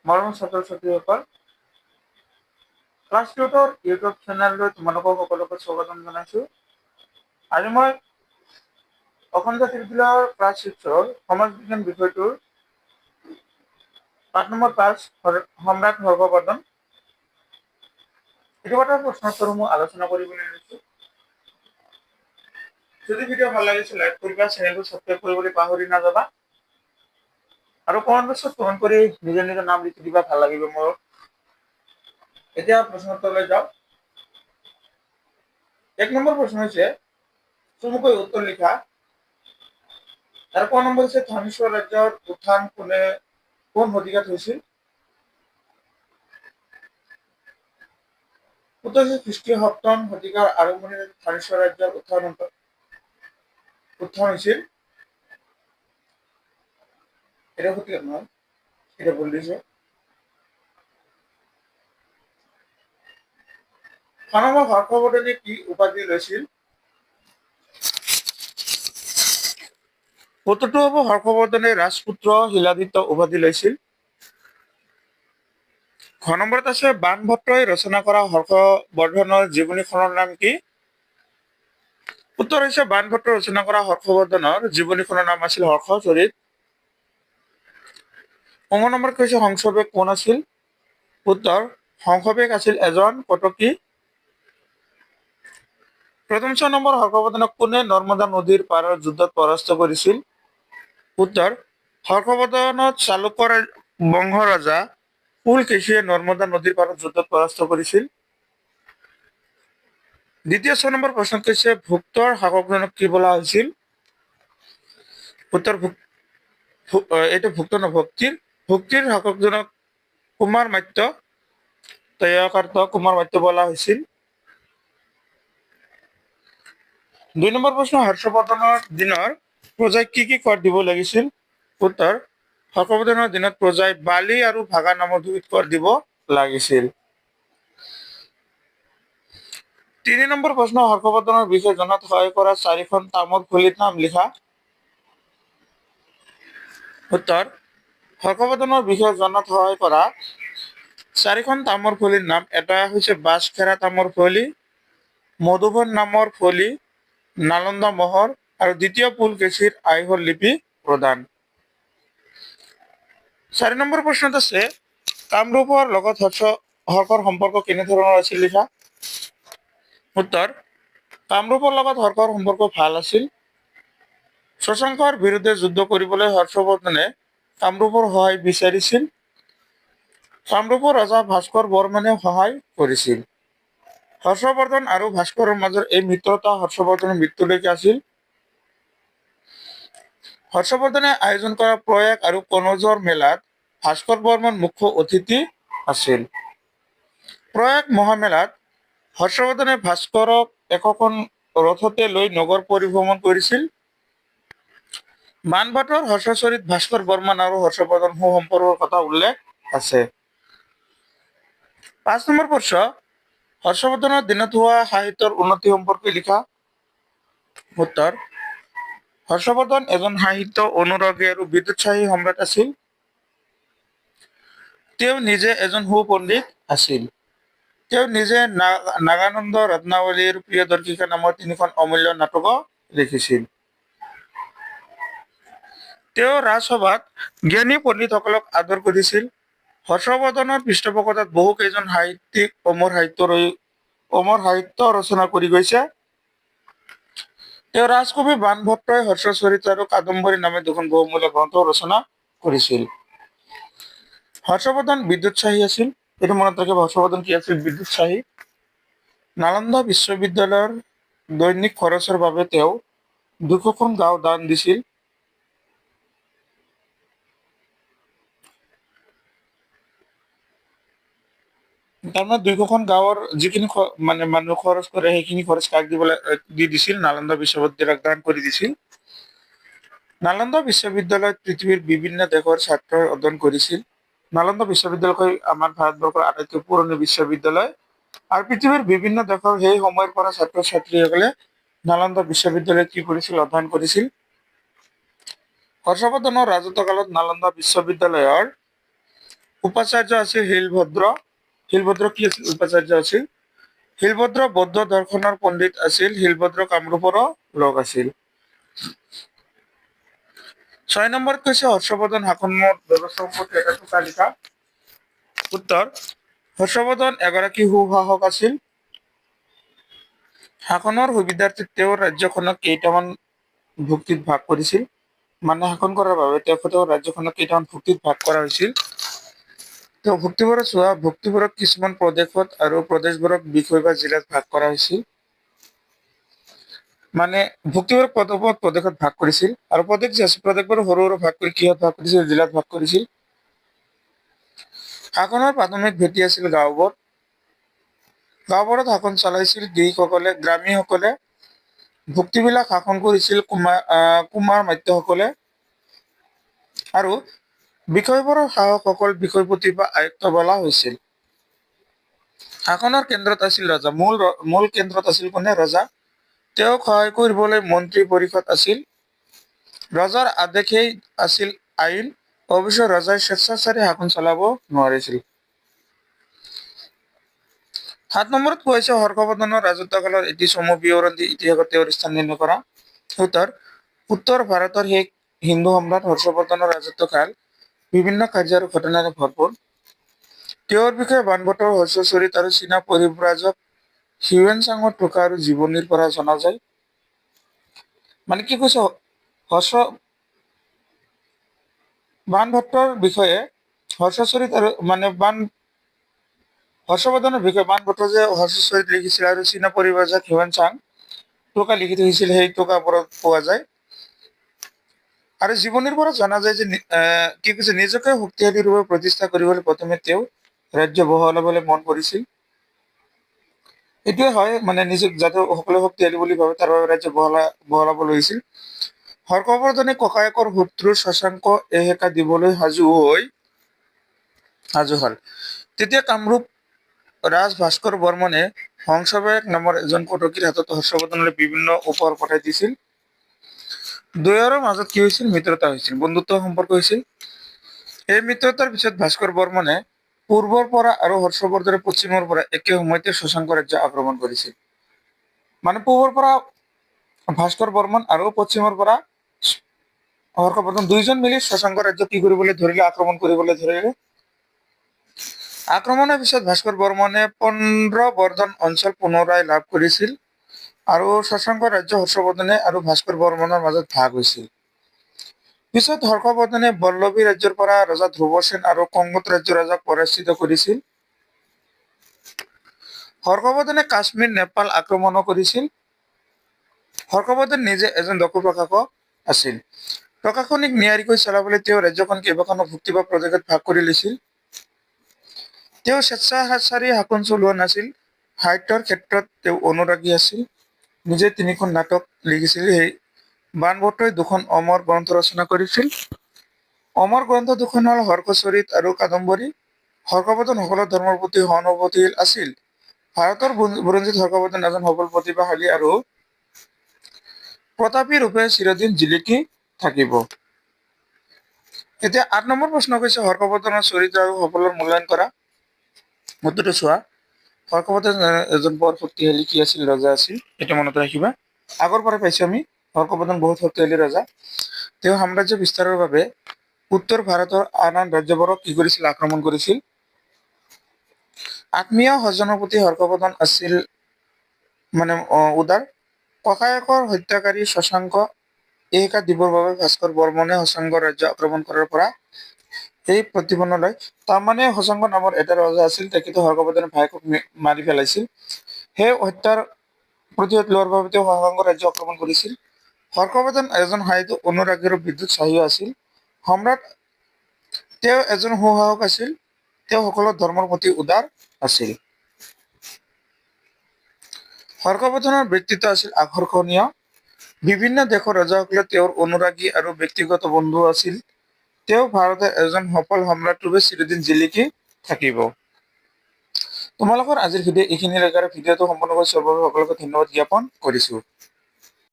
মৰমৰ ছাত্ৰ ছাত্ৰীসকল, ক্লাছ টিউটৰ ইউটিউব চেনেললৈ তোমালোকক সকলোকে স্বাগতম জনাইছোঁ। আজি মই অসম জাতীয় বিদ্যালয়ৰ ক্লাছ 6ৰ সমাজ বিজ্ঞান বিষয়টোৰ পাঠ নম্বৰ 5 সম্ৰাট হৰ্ষবৰ্ধন এইটো কথাৰ প্ৰশ্নোত্তৰসমূহ আলোচনা কৰিবলৈ লৈছোঁ। যদি ভিডিঅ' ভাল লাগিছে লাইক কৰিবা, চেনেলটো ছাবস্ক্ৰাইব কৰিবলৈ পাহৰি নাযাবা আৰু কমেণ্ট বক্সত কমেণ্ট কৰি নিজৰ নিজৰ নাম লিখি দিবা, ভাল লাগিব মোৰ। এতিয়া প্ৰশ্নোত্তৰলৈ যাওঁ। 1 নম্বৰ প্ৰশ্ন হৈছে চমুকৈ উত্তৰ লিখা। আৰু ক নম্বৰ হৈছে ধনেশ্বৰ ৰাজ্যৰ উত্থান কোন শতিকাত হৈছিল? উত্তৰ হৈছে খ্ৰীষ্টীয় 7ম শতিকাৰ আৰম্ভণিত ধনেশ্বৰ ৰাজ্যৰ উত্থান হৈছিল। এটা শতিকাত নহয়, এটা ভুল দিছে। মানৱ হৰ্ষবৰ্ধনে কি উপাধি লৈছিল? উত্তৰটো হ'ব হৰ্ষবৰ্ধনে ৰাজপুত্ৰ শিলাদিত্য উপাধি লৈছিল। ঘ নম্বৰত আছে বাণভট্টই ৰচনা কৰা হৰ্ষবৰ্ধনৰ জীৱনীখনৰ নাম কি? উত্তৰ হৈছে বাণভট্টই ৰচনা কৰা হৰ্ষবৰ্ধনৰ জীৱনীখনৰ নাম আছিল হৰ্ষচৰিত। ঙ নম্বৰত কৈছে হংসবেগ কোন আছিল? উত্তৰ হংসবেগ আছিল এজন কটকী। প্ৰথম 6 নম্বৰ হৰ্ষবৰ্ধনক কোনে নৰ্মদা নদীৰ পাৰৰ যুদ্ধত পৰাস্ত কৰিছিল? উত্তৰ হৰ্ষবৰ্ধনত চালুক্য বংশ ৰজা পুলকেশীয়ে নৰ্মদা নদীৰ পাৰত যুদ্ধত পৰাস্ত কৰিছিল। দ্বিতীয় 6 নম্বৰ প্ৰশ্নত কৈছে ভুক্তৰ শাসকজনক কি বোলা হৈছিল? উত্তৰ এইটো ভুক্ত নভক্তিৰ শাসকজনক কুমাৰ মাত্য বোলা হৈছিল। 2 নম্বৰ প্ৰশ্ন হৰ্ষবৰ্ধনৰ দিনৰ প্ৰজাক কি কৰ দিব লাগিছিল? উত্তৰ হৰ্ষবৰ্ধনৰ দিনত প্ৰজাই বালি আৰু ভাগা নামৰ 2 কৰ দিব লাগিছিল। 3 নম্বৰ প্ৰশ্ন হৰ্ষবৰ্ধনৰ বিষয়ে জনাত সহায় কৰা 4খন তামৰ ফলিৰ নাম লিখা। উত্তৰ হৰ্ষবৰ্ধনৰ বিষয়ে জনাত সহায় কৰা 4খন তামৰ ফলিৰ নাম এটা হৈছে বাঁছখেৰা তামৰ ফলি, মধুবন নামৰ ফলি, নালন্দা মহৰ আৰু দ্বিতীয় পুলকেশীৰ আইহোল লিপি প্ৰদান। 4 নম্বৰ প্ৰশ্নত আছে কামৰূপৰ লগত হৰ্ষৰ সম্পৰ্ক কেনেধৰণৰ আছিল লিখা। উত্তৰ কামৰূপৰ লগত হৰ্ষৰ সম্পৰ্ক ভাল আছিল। শশাংকৰ বিৰুদ্ধে যুদ্ধ কৰিবলৈ হৰ্ষবৰ্ধনে কামৰূপৰ সহায় বিচাৰিছিল। কামৰূপৰ ৰজা ভাস্কৰ বৰ্মনে সহায় কৰিছিল। হৰ্ষবৰ্ধন আৰু ভাস্কৰৰ মাজৰ এই মিত্ৰতা হৰ্ষবৰ্ধনৰ মৃত্যুলৈকে আছিল। হৰ্ষবৰ্ধনে আয়োজন কৰা প্ৰয়াগ আৰু কনৌজৰ মেলাত ভাস্কৰ বৰ্মন মুখ্য অতিথি আছিল। প্ৰয়াগ মহামেলাত হৰ্ষবৰ্ধনে ভাস্কৰক একোখন ৰথতে লৈ নগৰ পৰিভ্ৰমণ কৰিছিল। বাণভট্টৰ হৰ্ষচৰিত ভাস্কৰ বৰ্মন আৰু হৰ্ষবৰ্ধন সুসম্পৰ্কৰ কথা উল্লেখ আছে। 5 নম্বৰ প্ৰশ্ন হৰ্ষবৰ্ধনৰ দিনত হোৱা সাহিত্যৰ উন্নতি সম্পৰ্কে লিখা। উত্তৰ হৰ্ষবৰ্ধন এজন সাহিত্য অনুৰাগী আৰু বিদ্ৰোৎসাহী সম্ৰাট আছিল। তেওঁ নিজে এজন সুপণ্ডিত আছিল। তেওঁ নিজে নাগানন্দ ৰত্নাৱলীৰ প্ৰিয়দৰ্শিকা নামৰ 3খন অমূল্য নাটকো লিখিছিল। তেওঁ ৰাজসভাত জ্ঞানী পণ্ডিতসকলক আদৰ কৰিছিল। হৰ্ষবৰ্ধনৰ পৃষ্ঠপোষকতাত বহু কেইজন সাহিত্যিক অমৰ সাহিত্য ৰচনা কৰি গৈছে। তেওঁ ৰাজকবি বাণভট্টই হৰ্ষচৰিত আৰু কাদম্বৰী নামে 2খন বহুমূলীয়া গ্ৰন্থ ৰচনা কৰিছিল। হৰ্ষবৰ্ধন বিদ্ৰোৎসাহী আছিল। এইটো মনত ৰাখিব, হৰ্ষবৰ্ধন কি আছিল? বিদ্ৰোৎসাহী। নালন্দা বিশ্ববিদ্যালয়ৰ দৈনিক খৰচৰ বাবে তেওঁ 200খন গাঁও দান দিছিল। তাৰমানে 200খন গাঁৱৰ যিখিনি মানুহ খৰচ কৰে সেইখিনি খৰচ কাক দি দিছিল? নালন্দা বিশ্ববিদ্যালয়ক দান কৰি দিছিল। নালন্দা বিশ্ববিদ্যালয়ত পৃথিৱীৰ বিভিন্ন দেশৰ ছাত্ৰই অধ্যয়ন কৰিছিল। নালন্দা বিশ্ববিদ্যালয়খন আমাৰ ভাৰতবৰ্ষৰ আটাইতকৈ পুৰণি বিশ্ববিদ্যালয় আৰু পৃথিৱীৰ বিভিন্ন দেশৰ সেই সময়ৰ পৰা ছাত্ৰ ছাত্ৰীসকলে নালন্দা বিশ্ববিদ্যালয়ত কি কৰিছিল? অধ্যয়ন কৰিছিল। হৰ্ষবৰ্ধনৰ ৰাজত্ব কালত নালন্দা বিশ্ববিদ্যালয়ৰ উপাচাৰ্য আছিল শিলভদ্ৰ। শিলভদ্ৰ কি আছিল? উপাচাৰ্য আছিল। শিলভদ্ৰ বৌদ্ধ দৰ্শনৰ পণ্ডিত আছিল। শিলভদ্ৰ কামৰূপৰো লগ আছিল। 6 নম্বৰত কৈছে হৰ্ষবৰ্ধন শাসনৰ ব্যৱস্থা সম্পৰ্কে এটা তালিকা। উত্তৰ, হৰ্ষবৰ্ধন এগৰাকী সুশাসক আছিল। শাসনৰ সুবিধাৰ্থে তেওঁ ৰাজ্যখনক কেইটামান ভুক্তিত ভাগ কৰিছিল। মানে শাসন কৰাৰ বাবে তেওঁ ৰাজ্যখনক কেইটামান ভুক্তিত ভাগ কৰা হৈছিল। তেওঁ ভুক্তিবোৰক কিছুমান প্ৰদেশত আৰু প্ৰদেশবোৰক বিষয় বা জিলাত ভাগ কৰা হৈছিল। মানে ভুক্তিবোৰক প্ৰদেশত ভাগ কৰিছিল আৰু প্ৰদেশবোৰ সৰু সৰু ভাগ কৰি কিহত ভাগ কৰিছিল? জিলাত ভাগ কৰিছিল। শাসনৰ প্ৰাথমিক ভেটি আছিল গাঁওবোৰ। গাঁওবোৰত শাসন চলাইছিল গ্ৰামীসকলে। ভুক্তিবিলাক শাসন কৰিছিল কুমাৰ মাত্যসকলে আৰু বিষয়বোৰৰ শাসকসকল বিষয়পতি বা আয়ুক্ত বলা হৈছিল। শাসনৰ কেন্দ্ৰত আছিল ৰজা। মূল কেন্দ্ৰত আছিল কোনে? ৰজা। তেওঁক সহায় কৰিবলৈ মন্ত্ৰী পৰিষদ আছিল। ৰজাৰ আদেশেই আছিল আইন। অৱশ্যে ৰজাই স্বেচ্ছাচাৰী শাসন চলাব নোৱাৰিছিল। 7 নম্বৰত কৈ হৈছে হৰ্ষবৰ্ধনৰ ৰাজত্ব কালৰ এটি চমু বিৱৰণ দি ইতিহাসত তেওঁৰ স্থান নিৰ্ণয় কৰা। উত্তৰ ভাৰতৰ শেষ হিন্দু সম্ৰাট হৰ্ষবৰ্ধনৰ ৰাজত্ব কাল বিভিন্ন কাৰ্য আৰু ঘটনাৰে ভৰপূৰ। তেওঁৰ বিষয়ে বানভট্টৰ হৰ্ষচৰিত আৰু চীনা পৰিব্ৰাজক হিউৱেন-চাঙৰ টোকা আৰু জীৱনীৰ পৰা জনা যায়। মানে কি কৈছে? বানভট্টৰ বিষয়ে হৰ্ষচৰিত আৰু হৰ্ষবৰ্ধনৰ বিষয়ে বানভট্ট যে হৰ্ষচৰিত লিখিছিল আৰু চীনা পৰিব্ৰাজক হিউৱেন-চাং টোকা লিখি থৈছিল, সেই টোকাবোৰত পোৱা যায়। আৰু জীৱনীৰ পৰা জনা যায় যে কি কৈছে? নিজকে শক্তিশালী ৰূপে প্ৰতিষ্ঠা কৰিবলৈ প্ৰথমে তেওঁ ৰাজ্য বহলাবলৈ মন কৰিছিল। এইটোৱে হয়, মানে নিজক যাতে সকলো শক্তিশালী বুলি ভাবে তাৰ বাবে ৰাজ্য বহলাব লৈছিল। হৰ্ষবৰ্ধনে ককায়েকৰ শত্ৰু শশাংক এসেকা দিবলৈ সাজু হল। তেতিয়া কামৰূপ ৰাজ ভাস্কৰ বৰ্মনে হংসবায়ক নামৰ এজন কটকীৰ হাতত হৰ্ষবৰ্ধনলৈ বিভিন্ন উপহাৰ পঠাই দিছিল। দুয়োৰে মাজত কি হৈছিল? মিত্ৰতা হৈছিল, বন্ধুত্ব সম্পৰ্ক হৈছিল। এই মিত্ৰতাৰ পিছত ভাস্কৰ বৰ্মনে পূৰ্বৰ পৰা আৰু হৰ্ষবৰ্ধনে পশ্চিমৰ পৰা একে সময়তে শশাংক ৰাজ্য আক্ৰমণ কৰিছিল। মানে পূৰ্বৰ পৰা ভাস্কৰ বৰ্মন আৰু পশ্চিমৰ পৰা হৰ্ষবৰ্ধন দুইজন মিলি শশাংক ৰাজ্য কি কৰিবলৈ ধৰিলে? আক্ৰমণ কৰিবলৈ ধৰিলে। আক্ৰমণৰ পিছত ভাস্কৰ বৰ্মনে বৰ্ধন অঞ্চল পুনৰাই লাভ কৰিছিল আৰু শশাংক ৰাজ্য হৰ্ষবৰ্ধনে আৰু ভাস্কৰ বৰ্মনৰ মাজত ভাগ হৈছিল। পিছত হৰ্ষবৰ্ধনে বল্লভী ৰাজ্যৰ পৰা ৰজা ধ্ৰুৱসেন আৰু কংগত ৰাজ্যৰ ৰজাক পৰাজিত কৰিছিল। হৰ্ষবৰ্ধনে কাশ্মীৰ নেপাল আক্ৰমণো কৰিছিল। হৰ্ষবৰ্ধন নিজে এজন দক্ষ প্ৰশাসক আছিল। প্ৰশাসনিক নিয়াৰিকৈ চলাবলৈ তেওঁ ৰাজ্যখন কেইবাখনো ভুক্তি বা প্ৰদেশত ভাগ কৰি লৈছিল। তেওঁ স্বেচ্ছাচাৰী শাসন চলোৱা নাছিল। সাহিত্যৰ ক্ষেত্ৰত তেওঁ অনুৰাগী আছিল। নিজে 3খন নাটক লিখিছিল। সেই বানভট্টই 2খন অমৰ গ্ৰন্থ ৰচনা কৰিছিল। অমৰ গ্ৰন্থ 2খন হ'ল হৰ্ষচৰিত আৰু কাদম্বৰী। হৰ্ষবৰ্ধন সকলো ধৰ্মৰ প্ৰতি সহানুভূতিশীল আছিল। ভাৰতৰ বুৰঞ্জীত হৰ্ষবৰ্ধন এজন সফল প্ৰতিভাশালী আৰু প্ৰতাপী ৰূপে চিৰদিন জিলিকি থাকিব। এতিয়া 8 নম্বৰ প্ৰশ্ন কৈছে হৰ্ষবৰ্ধনৰ চৰিত্ৰ আৰু সফলৰ মূল্যায়ন কৰা। উত্তৰটো চোৱা। হৰ্ষবৰ্ধন এজন বৰ শক্তিশালী কি আছিল? ৰজা আছিল। এটা মনত ৰাখিবা। আগৰ পৰা পাইছো আমি হৰ্ষবৰ্ধন বহুত শক্তিশালী ৰজা। তেওঁ সাম্ৰাজ্য বিস্তাৰৰ বাবে উত্তৰ ভাৰতৰ আন ৰাজ্যবোৰক কি কৰিছিল? আক্ৰমণ কৰিছিল। আত্মীয় স্বজনৰ প্ৰতি হৰ্ষবৰ্ধন আছিল উদাৰ। ককায়েকৰ হত্যাকাৰী শশাংক এসেকা দিবৰ বাবে ভাস্কৰ বৰ্মনে শশাংক ৰাজ্য আক্ৰমণ কৰাৰ পৰা এই প্ৰতিপন্ন লয়। তাৰমানে শশাংক নামৰ এটা ৰজা আছিল, তেখেতে হৰ্ষবৰ্ধনৰ ভায়েকক মাৰি পেলাইছিল। সেই হত্যাৰ প্ৰতিশোধ লোৱাৰ বাবে তেওঁ শশাংক ৰাজ্য আক্ৰমণ কৰিছিল। হৰ্ষবৰ্ধন এজন সাহিত্য অনুৰাগী আৰু বিদ্যুৎসাহী আছিল। সম্ৰাট তেওঁ এজন সুশাসক আছিল। তেওঁ সকলো ধৰ্মৰ প্ৰতি উদাৰ আছিল। হৰ্ষবৰ্ধনৰ ব্যক্তিত্ব আছিল আকৰ্ষণীয়। বিভিন্ন দেশৰ ৰজাসকলে তেওঁৰ অনুৰাগী আৰু ব্যক্তিগত বন্ধু আছিল। তেওঁ ভাৰতৰ এজন সফল সম্ৰাট ৰূপে চিৰদিন জিলিকি থাকিব। তোমালোকৰ আজিৰ ভিডিঅ' এইখিনিলৈকে। ভিডিঅ'টো সম্পূৰ্ণ কৰি চোৱাৰ বাবে সকলোকে ধন্যবাদ জ্ঞাপন কৰিছো।